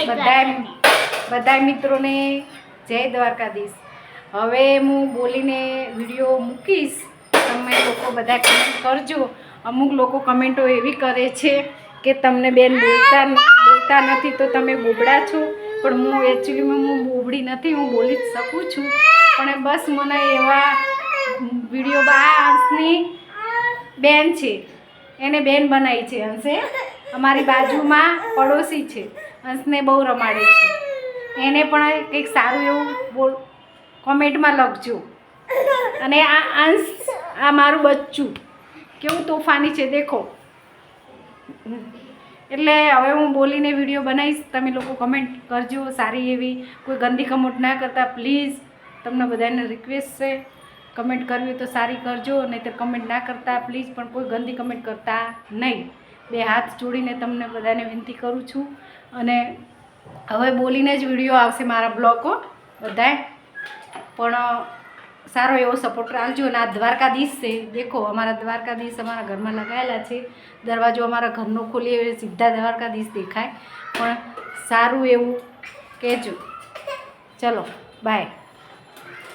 બધા મિત્રોને જય દ્વારકાધીશ। હવે હું બોલીને વિડીયો મૂકીશ, તમે લોકો બધા કમેન્ટ કરજો। અમુક લોકો કમેન્ટો એવી કરે છે કે તમને બેન બોલતા નથી તો તમે બોબડા છો, પણ હું એકચ્યુઅલીમાં હું બોબડી નથી, હું બોલી જ શકું છું। પણ બસ મને એવા વિડીયો અંશની બેન છે, એને બેન બનાવી છે। અંશે અમારી બાજુમાં પડોશી છે, અંશને બહુ રમાડે છે, એને પણ કંઈક સારું એવું કોમેન્ટમાં લખજો। અને આ અંશ, આ મારું બચ્ચું કેવું તોફાની છે દેખો। એટલે હવે હું બોલીને વિડીયો બનાવીશ, તમે લોકો કમેન્ટ કરજો સારી એવી, કોઈ ગંદી કમેન્ટ ના કરતા પ્લીઝ, તમને બધાને રિક્વેસ્ટ છે। કમેન્ટ કરવી તો સારી કરજો, નહીંતર કમેન્ટ ના કરતા પ્લીઝ, પણ કોઈ ગંદી કમેન્ટ કરતા નહીં। બે હાથ જોડીને તમને બધાને વિનંતી કરું છું। અને હવે બોલીને જ વિડીયો આવશે મારા બ્લોગો બધાય, પણ સારો એવો સપોર્ટ રાખજો। અને આ દ્વારકાધીશ છે દેખો, અમારા દ્વારકાધીશ અમારા ઘરમાં લગાવેલા છે। દરવાજો અમારા ઘરનો ખોલીએ એટલે સીધા દ્વારકાધીશ દેખાય, પણ સારું એવું કહેજો। ચલો બાય।